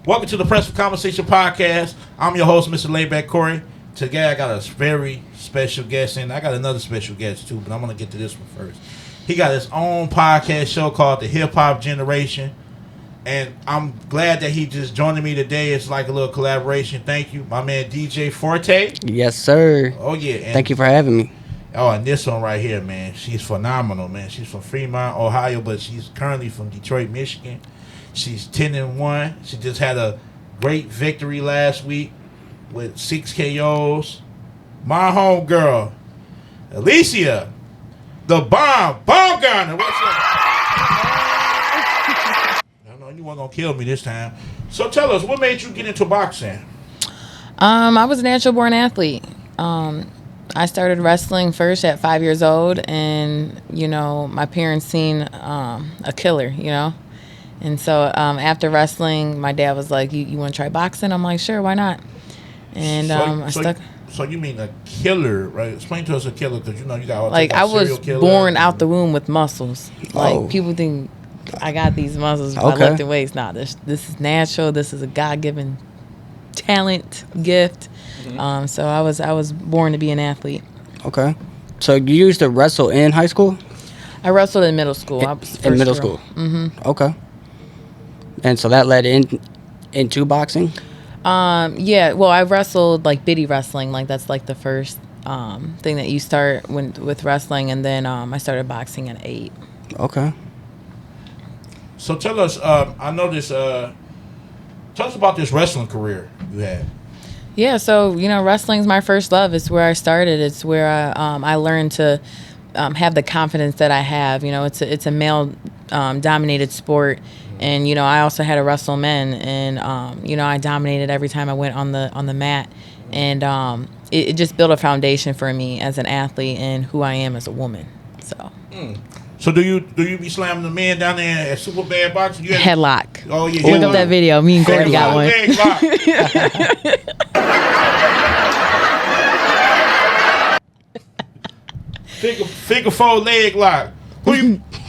Welcome to the Press for Conversation podcast. I'm your host, Mr. Layback Corey. Today I got a very special guest, and I got another special guest too, but I'm going to get to this one first. He got his own podcast show called The Hip Hop Generation, and I'm glad that he just joining me today. It's like a little collaboration. Thank you. My man DJ Fourtay. Yes, sir. Oh, yeah. Thank you for having me. Oh, and this one right here, man, she's phenomenal, man. She's from Fremont, Ohio, but she's currently from Detroit, Michigan. She's 10-1. She just had a great victory last week with 6 KOs. My homegirl, Alycia, the Baumgardner. What's up? I know you weren't gonna kill me this time. So tell us, what made you get into boxing? I was a natural born athlete. I started wrestling first at 5 years old, and my parents seen a killer, and so after wrestling, my dad was like, "You want to try boxing?" I'm like, "Sure, why not?" And I stuck. So you mean a killer, right? Explain to us a killer, because you got all like I was born out the womb with muscles. Like people think I got these muscles by lifting weights. Nah, this is natural. This is a God-given talent, gift. Mm-hmm. So I was born to be an athlete. Okay. So you used to wrestle in high school? I wrestled in middle school. In middle school. Mm-hmm. Okay. And so that led into boxing? Yeah. Well, I wrestled like biddy wrestling. Like that's like the first thing that you start with wrestling, and then I started boxing at 8. Okay. So tell us, I know this. Tell us about this wrestling career you had. Yeah, so wrestling's my first love. It's where I started. It's where I learned to have the confidence that I have. It's a male dominated sport, and I also had to wrestle men, and I dominated every time I went on the mat, and it just built a foundation for me as an athlete and who I am as a woman. So. So do you be slamming the men down there at Super Bad Boxing? Headlock. Oh yeah. Look up that video. Me and Corey got one. Figure 4 leg lock. Who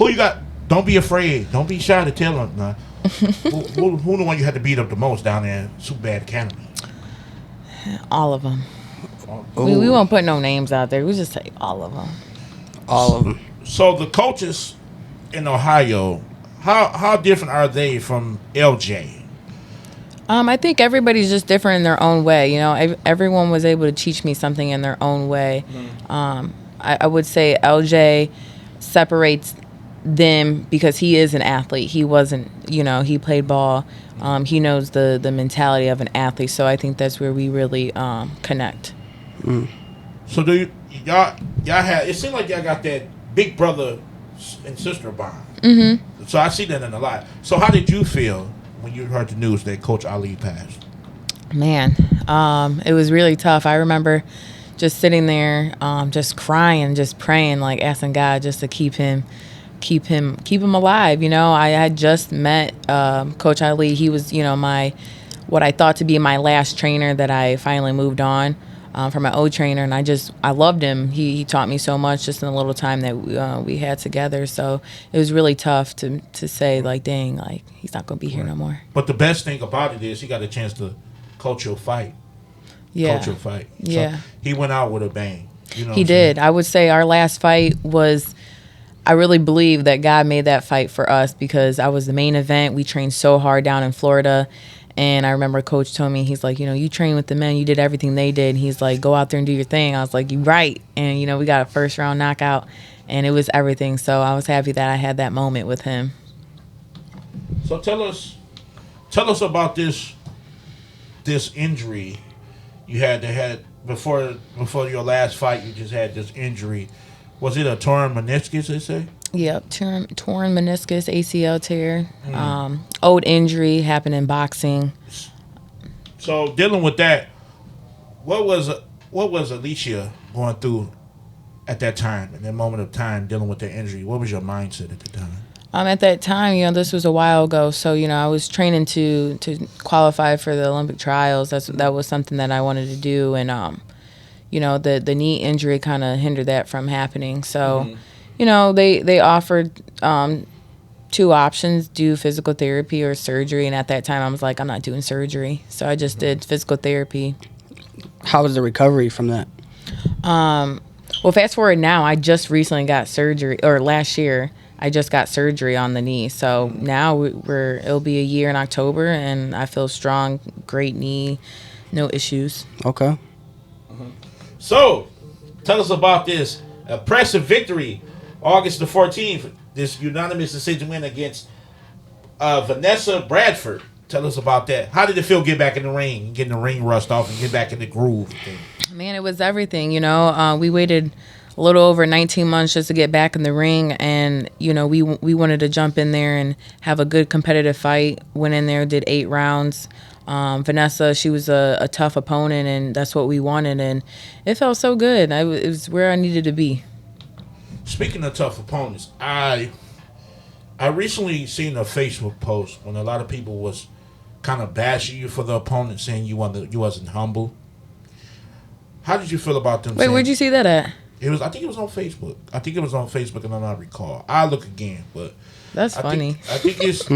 you got? Don't be afraid. Don't be shy to tell them. Nah. who the one you had to beat up the most down there at Super Bad Academy? All of them. We won't put no names out there. We just say all of them. All of them. So the coaches in Ohio, how different are they from LJ? I think everybody's just different in their own way. Everyone was able to teach me something in their own way. I would say LJ separates them because he is an athlete. He wasn't, he played ball. He knows the mentality of an athlete. So I think that's where we really connect. So do y'all have? It seems like y'all got that big brother and sister bond. Mm-hmm. So I see that in a lot. So how did you feel when you heard the news that Coach Ali passed? Man, it was really tough. I remember just sitting there, just crying, just praying, like asking God just to keep him alive. I had just met Coach Ali. He was, what I thought to be my last trainer that I finally moved on. From my old trainer, and I loved him. He taught me so much just in the little time that we had together. So it was really tough to say, like, dang, like he's not gonna be here no more. But the best thing about it is he got a chance to coach your fight. Yeah. Coach your fight. Yeah. So he went out with a bang. He did. I would say our last fight was. I really believe that God made that fight for us because I was the main event. We trained so hard down in Florida. And I remember Coach told me, he's like, you train with the men, you did everything they did. He's like, go out there and do your thing. I was like, you right. And, we got a first round knockout, and it was everything. So I was happy that I had that moment with him. So tell us about this injury you had before your last fight. You just had this injury. Was it a torn meniscus, they say? Yep, torn meniscus, ACL tear. Old injury happened in boxing. So dealing with that, what was Alycia going through at that time, in that moment of time, dealing with the injury? What was your mindset at the time? At that time, this was a while ago. So, I was training to qualify for the Olympic trials. That was something that I wanted to do, and the knee injury kind of hindered that from happening. So. Mm-hmm. They offered two options: do physical therapy or surgery. And at that time, I was like, I'm not doing surgery, so I just did physical therapy. How was the recovery from that? Well, fast forward now, I just recently got surgery, or last year, I just got surgery on the knee. So now it'll be a year in October, and I feel strong, great knee, no issues. Okay. So, tell us about this impressive victory, August the 14th. This unanimous decision win against Vanessa Bradford. Tell us about that. How did it feel get back in the ring, getting the ring rust off, and get back in the groove? Man, it was everything. We waited a little over 19 months just to get back in the ring, and we wanted to jump in there and have a good competitive fight. Went in there, did 8 rounds. Vanessa, she was a tough opponent, and that's what we wanted, and it felt so good. It was where I needed to be. Speaking of tough opponents, I recently seen a Facebook post when a lot of people was kind of bashing you for the opponent, saying you wasn't humble. How did you feel about them? Wait, where'd you see that at? I think it was on Facebook. And I don't recall. I'll look again, but that's funny. I think it's.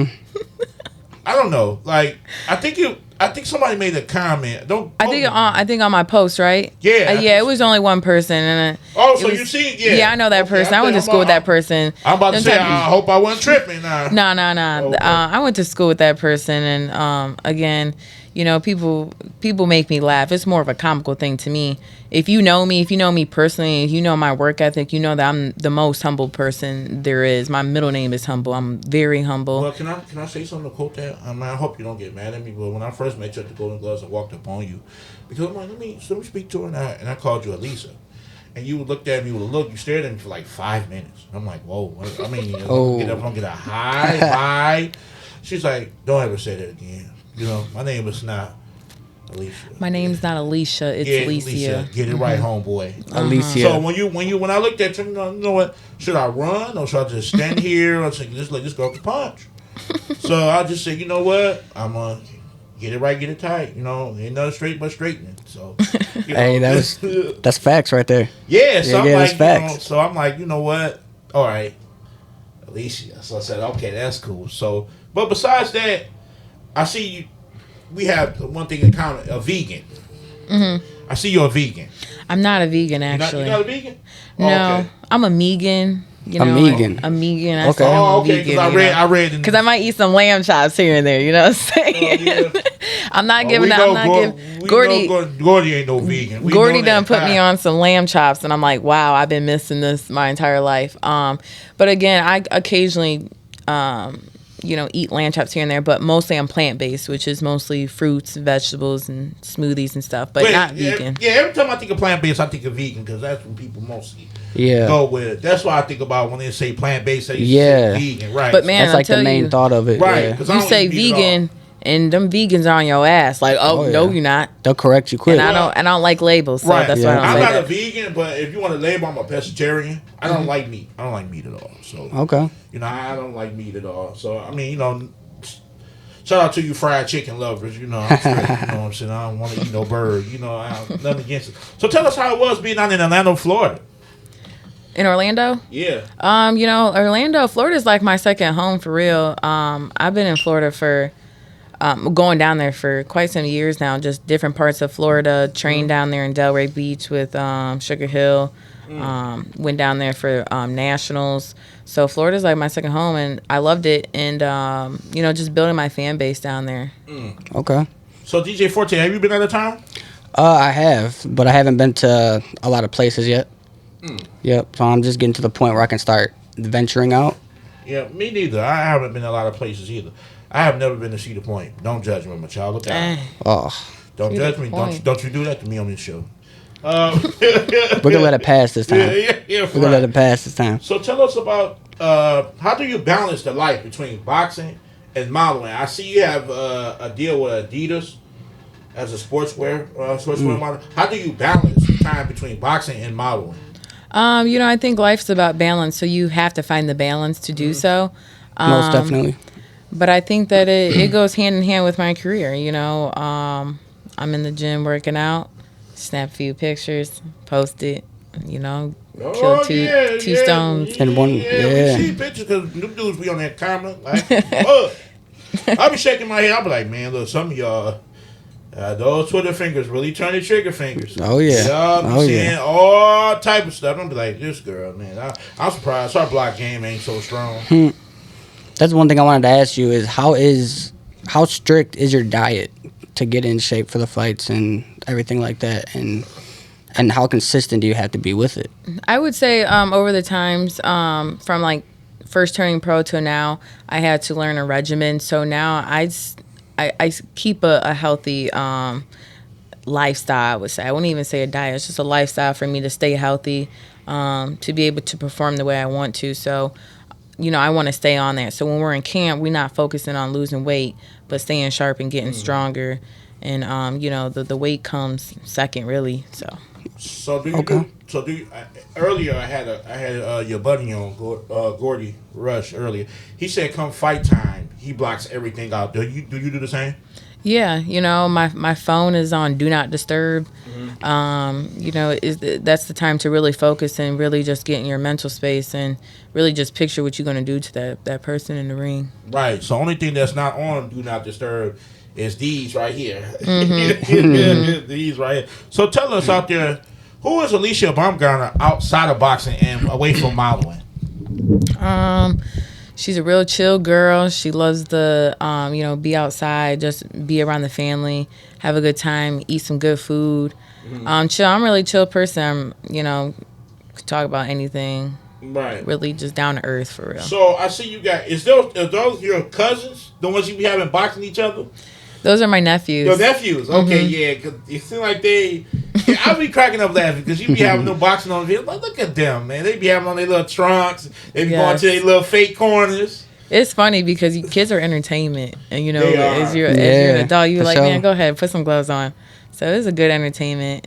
I don't know. Like I think somebody made a comment. I think on my post, right? Yeah. It was only one person, and you see, yeah. Yeah, I know that person. I went to school with that person. I'm about to say, I hope I wasn't tripping. No. Okay. I went to school with that person, and again, people make me laugh. It's more of a comical thing to me. If you know me personally, if you know my work ethic, you know that I'm the most humble person there is. My middle name is Humble. I'm very humble. Well, can I say something to quote that? I hope you don't get mad at me, but when I first met you at the Golden Gloves, I walked up on you because I'm like, let me speak to her, and I called you Alycia. And you looked at me with a look. You stared at me for like 5 minutes. I'm like, whoa. I mean, I'm gonna get a hi. She's like, don't ever say that again. My name is not Alycia. My name's not Alycia. It's Alycia. Get it right, homeboy. Alycia. So when I looked at you, you know what? Should I run or should I just stand here or just let this go up the punch? So I just said, you know what? I'm gonna get it right, get it tight. Ain't nothing straight but straightening. So hey, that's facts right there. Yeah. So I'm like, facts. so I'm like, you know what? All right, Alycia. So I said, okay, that's cool. So, but besides that, I see you. We have one thing in common: a vegan. Mm-hmm. I see you're a vegan. I'm not a vegan, actually. You're not a vegan? No, okay. I'm a Megan. A Megan. A Megan. Okay. Okay. Because I read. Because I might eat some lamb chops here and there. You know what I'm saying? Yeah. I'm not giving that. Gordy ain't no vegan. Gordy done put me on some lamb chops, and I'm like, wow, I've been missing this my entire life. But again, I occasionally, eat lamb chops here and there, but mostly I'm plant-based, which is mostly fruits, vegetables, and smoothies and stuff, but not vegan. Yeah, every time I think of plant-based, I think of vegan because that's what people mostly go with. That's why I think about when they say plant-based, they say vegan, right? But man, that's like the main thought of it. Right. You say vegan, and them vegans are on your ass. Like, no, you're not. They'll correct you quick. And I don't like labels, so that's why I don't I'm say not that. a vegan, but if you want to label, I'm a pescatarian. I don't like meat. I don't like meat at all. So okay. I don't like meat at all. So I mean, shout out to you fried chicken lovers. I'm straight, what I'm saying? I don't want to eat no bird. I have nothing against it. So tell us how it was being out in Orlando, Florida. In Orlando? Yeah. Orlando, Florida is like my second home for real. I've been in Florida for going down there for quite some years now, just different parts of Florida, trained down there in Delray Beach with Sugar Hill, went down there for nationals. So Florida's like my second home, and I loved it, and just building my fan base down there. Okay. So DJ Fourtay, have you been out of town? I have, but I haven't been to a lot of places yet. Yep, so I'm just getting to the point where I can start venturing out. Yeah, me neither. I haven't been a lot of places either. I have never been to Cedar Point. Don't judge me, my child. Look out. Don't judge me. Don't you do that to me on this show. We're gonna let it pass this time. Yeah, We're gonna let it pass this time. So tell us about how do you balance the life between boxing and modeling? I see you have a deal with Adidas as a sportswear model. How do you balance the time between boxing and modeling? I think life's about balance, so you have to find the balance to do so. Most definitely. But I think that it goes hand in hand with my career. I'm in the gym working out, snap a few pictures, post it, killed two stones. And one, We see pictures because them dudes be on that camera. Like, look. I be shaking my head. I be like, man, look, some of y'all, those Twitter fingers really turn to trigger fingers. Oh, yeah. Y'all be seeing all type of stuff. I'm be like, this girl, man. I'm surprised her block game ain't so strong. That's one thing I wanted to ask you is how strict is your diet to get in shape for the fights and everything like that, and how consistent do you have to be with it? I would say over the times from like first turning pro to now, I had to learn a regimen. So now I keep a healthy lifestyle, I would say. I wouldn't even say a diet. It's just a lifestyle for me to stay healthy, to be able to perform the way I want to. So, I want to stay on that. So when we're in camp, we're not focusing on losing weight, but staying sharp and getting stronger. And, the weight comes second, really. So do you earlier I had your buddy on Gordy Rush earlier. He said come fight time he blocks everything out. Do you do the same? Yeah, my phone is on do not disturb. That's the time to really focus and really just get in your mental space and really just picture what you're going to do to that person in the ring. Right. So only thing that's not on do not disturb is these right here. These right here. So tell us out there, who is Alycia Baumgardner outside of boxing and away from modeling? She's a real chill girl. She loves to, be outside, just be around the family, have a good time, eat some good food. Chill. I'm a really chill person. Could talk about anything. Right. Really just down to earth for real. So I see you got, are those your cousins? The ones you be having boxing each other? Those are my nephews. Your nephews? Okay, yeah. Cause it seems like I be cracking up laughing because you be having no boxing on video. But look at them, man. They be having on their little trunks. They be going to their little fake corners. It's funny because kids are entertainment. And, as you're an adult, you're like, man, go ahead, put some gloves on. So it's a good entertainment.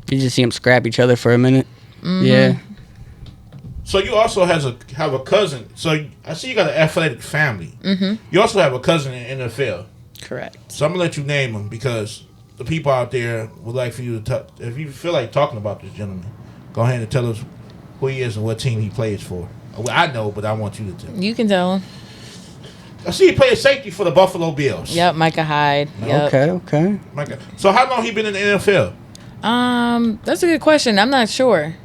You just see them scrap each other for a minute. Mm-hmm. Yeah. So you also have a cousin. So I see you got an athletic family. Mm-hmm. You also have a cousin in the NFL. Correct. So I'm going to let you name them because the people out there would like for you to talk. If you feel like talking about this gentleman, go ahead and tell us who he is and what team he plays for. Well, I know, but I want you to tell. You can tell him. I see he played safety for the Buffalo Bills. Yep, Micah Hyde. Yep. Okay. Micah. So how long he been in the NFL? That's a good question. I'm not sure.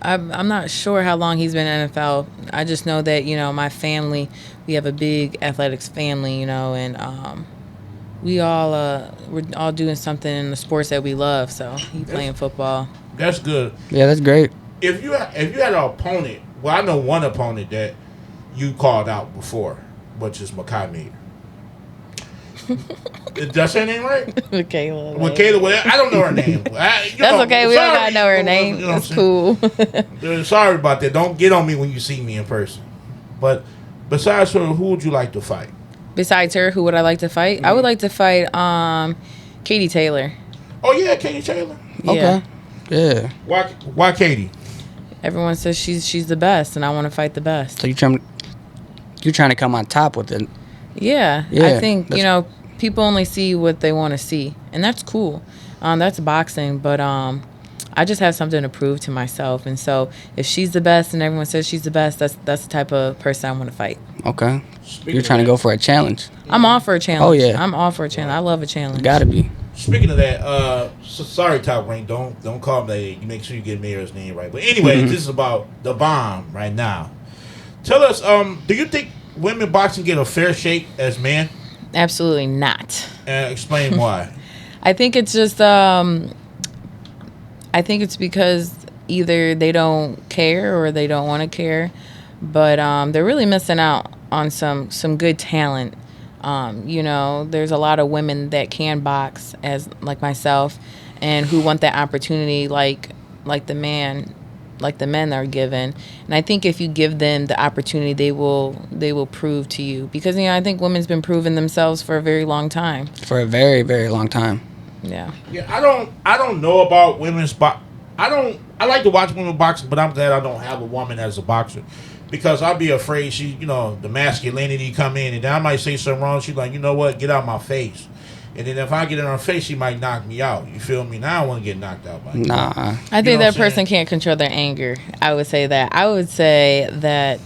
I'm not sure how long he's been in NFL. I just know that, my family, we have a big athletics family, and we're all doing something in the sports that we love. So he's playing football. That's good. Yeah, that's great. If you had an opponent, well, I know one opponent that you called out before, which is Makai Mayer. Did I say her name right? Michaela. Well, I don't know her name. That's okay. We don't gotta know her name. It's cool. Sorry about that. Don't get on me when you see me in person. But besides her, who would you like to fight? Besides her, who would I like to fight? I would like to fight Katie Taylor. Oh yeah, Katie Taylor. Okay. Yeah. Why Katie? Everyone says she's the best, and I want to fight the best. So you're trying to come on top with it. Yeah. I think people only see what they want to see, and that's cool. That's boxing, but I just have something to prove to myself, and so if she's the best and everyone says she's the best, that's the type of person I want to fight. Okay. You're trying to go for a challenge. I'm all for a challenge. Oh yeah. I'm all for a challenge. I love a challenge. Gotta be. Speaking of that, sorry, Top Rank, don't call him that. You make sure you get Mayor's name right. But anyway, this is about the bomb right now. Tell us, do you think women boxing get a fair shake as men? Absolutely not. Explain why. I think it's just I think it's because either they don't care or they don't want to care, but they're really missing out on some good talent. There's a lot of women that can box, as like myself, and who want that opportunity like the men are given. And I think if you give them the opportunity, they will prove to you, because I think women's been proving themselves for a very long time. For a very, very long time. Yeah. Yeah, I don't know about women's I like to watch women boxing, but I'm glad I don't have a woman as a boxer. Because I'd be afraid the masculinity come in, and then I might say something wrong. She's like, you know what, get out of my face. And then if I get in her face, she might knock me out. You feel me? Now I don't want to get knocked out by her. Nah. I think that person can't control their anger. I would say that. I would say that,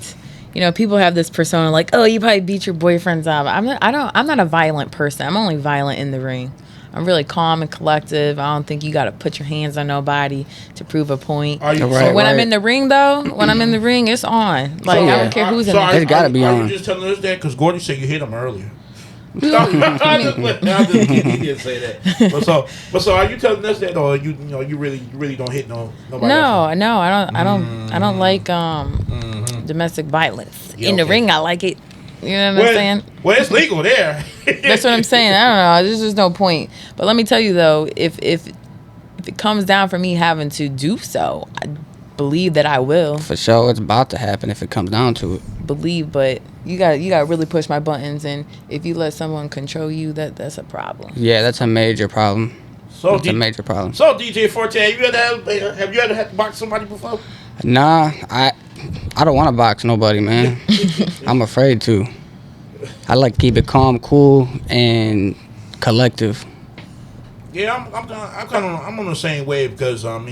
people have this persona like, oh, you probably beat your boyfriend's up. I'm not a violent person. I'm only violent in the ring. I'm really calm and collective. I don't think you got to put your hands on nobody to prove a point. Are you, when I'm in the ring, though, it's on. Like, I don't care who's in there. It's got to be on. Are you just telling us that? Because Gordy said you hit him earlier. I'm just kidding. He didn't say that. But so are you telling us that, or you really don't hit nobody? No, I don't like domestic violence in the ring. I like it. You know what I'm saying? Well, it's legal there. That's what I'm saying. I don't know. There's just no point. But let me tell you though, if it comes down for me having to do so, I believe that I will. For sure, it's about to happen if it comes down to it. But you got to really push my buttons, and if you let someone control you, that's a problem. Yeah, that's a major problem. That's a major problem. So DJ Fourtay, have you ever had to box somebody before? Nah, I don't want to box nobody, man. I'm afraid to. I like to keep it calm, cool, and collective. Yeah, I'm on the same wave because I'm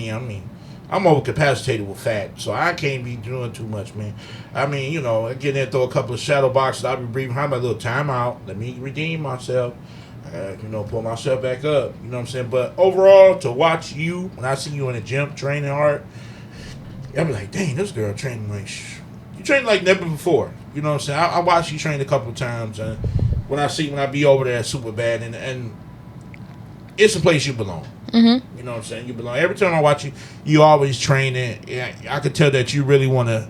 overcapacitated with fat, so I can't be doing too much, man. I get in there, throw a couple of shadow boxes, I'll be breathing behind my little timeout. Let me redeem myself. Pull myself back up. You know what I'm saying? But overall, to watch you when I see you in the gym training hard, I'll be like, dang, this girl training you train like never before. You know what I'm saying? I watched you train a couple of times, and when I be over there, it's super bad, and it's a place you belong. Mm-hmm. You know what I'm saying? You belong. Every time I watch you, you always training. Yeah, I could tell that you really want to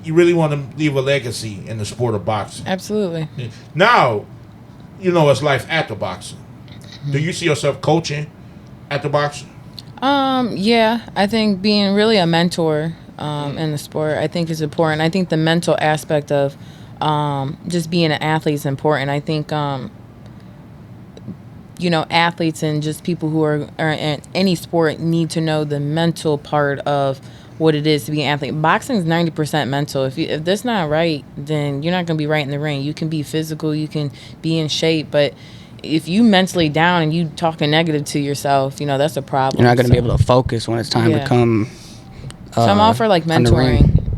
leave a legacy in the sport of boxing. Absolutely. Now, it's life after boxing. Do you see yourself coaching after boxing? Yeah, I think being really a mentor in the sport, I think is important. I think the mental aspect of just being an athlete is important. I think athletes and just people who are in any sport need to know the mental part of what it is to be an athlete. Boxing is 90% mental. If that's not right, then you're not going to be right in the ring. You can be physical, you can be in shape, but if you mentally down and you talking negative to yourself, that's a problem. You're not going to be able to focus when it's time to come. So I'm all for like mentoring.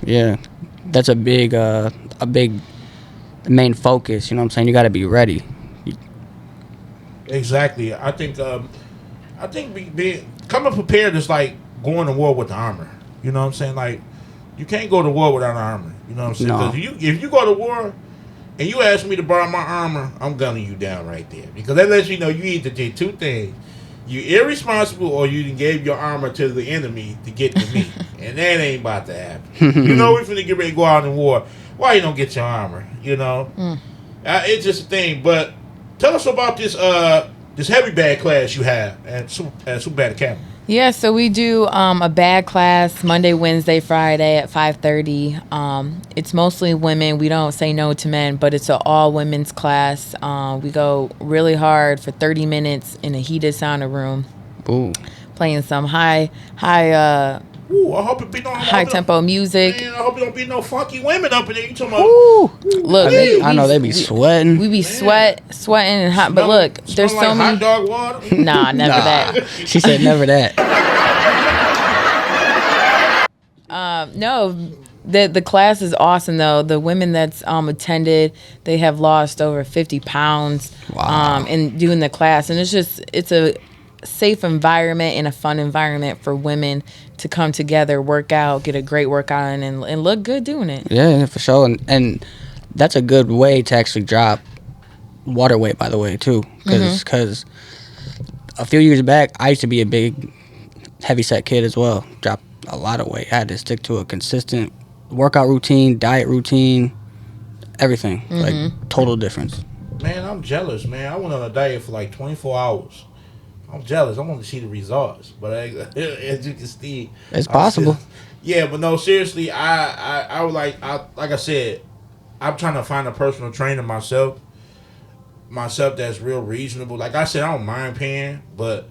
Yeah, that's a big main focus. You know what I'm saying? You got to be ready. Exactly. I think coming prepared is like going to war with the armor. You know what I'm saying? Like, you can't go to war without armor. You know what I'm saying? No. Because if you go to war and you ask me to borrow my armor, I'm gunning you down right there. Because that lets you know you either did two things. You irresponsible, or you gave your armor to the enemy to get to me. And that ain't about to happen. We're finna get ready to go out in war. Why you don't get your armor? It's just a thing. But tell us about this heavy bag class you have at Super Bad Academy. Yeah, so we do a bag class Monday, Wednesday, Friday at 5:30. It's mostly women. We don't say no to men, but it's an all women's class. We go really hard for 30 minutes in a heated sauna room. Ooh. Playing some high Ooh, I hope it be no high tempo music. Man, I hope it don't be no funky women up in there. You talking about? Ooh. Look, I know they be sweating. We be sweating and hot. But look, there's so many. Hot dog water? Nah, never that. She said never that. No, the class is awesome though. The women that's attended, they have lost over 50 pounds. Wow. In doing the class, and it's a safe environment and a fun environment for women to come together, work out, get a great workout in, and look good doing it. Yeah, for sure. And that's a good way to actually drop water weight, by the way, too. Because a few years back, I used to be a big heavy-set kid as well. Dropped a lot of weight. I had to stick to a consistent workout routine, diet routine, everything. Like, total difference. Man, I'm jealous, man. I went on a diet for like 24 hours. I'm jealous. I want to see the results, but as you can see, it's possible. Yeah, but no, seriously, I would like I said, I'm trying to find a personal trainer myself that's real reasonable. Like I said, I don't mind paying, but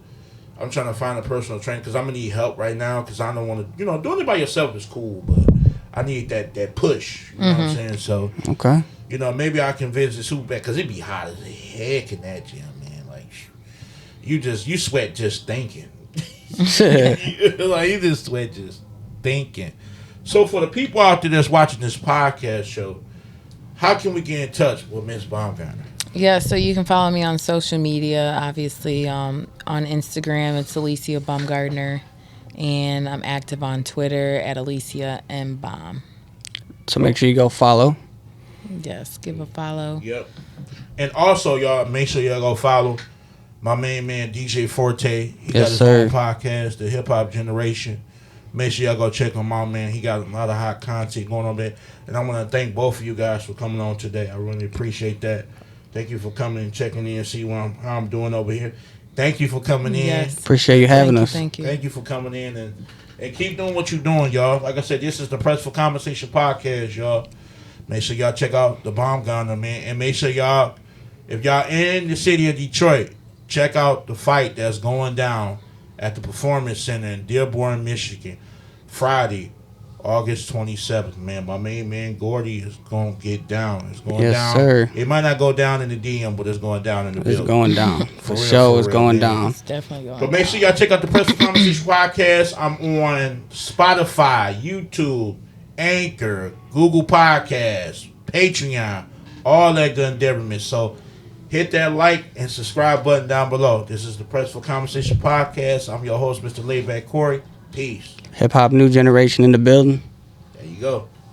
I'm trying to find a personal trainer because I'm gonna need help right now because I don't want to, doing it by yourself is cool, but I need that push. You know what I'm saying? So, Okay. you know, maybe I can visit super bad because it be hot as heck in that gym, man. Like, you sweat just thinking. Like, you just sweat just thinking. So, for the people out there that's watching this podcast show, how can we get in touch with Miss Baumgardner? Yeah, so you can follow me on social media, obviously. On Instagram, it's Alycia Baumgardner. And I'm active on Twitter at Alycia M. Baum. So make sure you go follow. Yes, give a follow. Yep. And also, y'all, make sure y'all go follow my main man, DJ Fourtay. He got his own podcast, The Hip Hop Generation. Make sure y'all go check him out, man. He got a lot of hot content going on there. And I want to thank both of you guys for coming on today. I really appreciate that. Thank you for coming and checking in and see how I'm doing over here. Thank you for coming in. Yes. Appreciate you having us. Thank you. Thank you for coming in and keep doing what you're doing, y'all. Like I said, this is the Press for Conversation podcast, y'all. Make sure y'all check out the Baumgardner, man. And make sure y'all, if y'all in the city of Detroit, check out the fight that's going down at the Performance Center in Dearborn, Michigan, Friday, August 27th, man. My main man, Gordy, is going to get down. It's going down. Yes, sir. It might not go down in the DM, but it's going down in the building. It's going down. For real, sure, it's real, going man. down. It's definitely going But make sure y'all check out the Press for Conversation podcast. I'm on Spotify, YouTube, Anchor, Google Podcasts, Patreon, all that good endeavorment. So hit that like and subscribe button down below. This is the Press for Conversation podcast. I'm your host, Mr. Laidback Corey. Peace. Hip hop new generation in the building. There you go.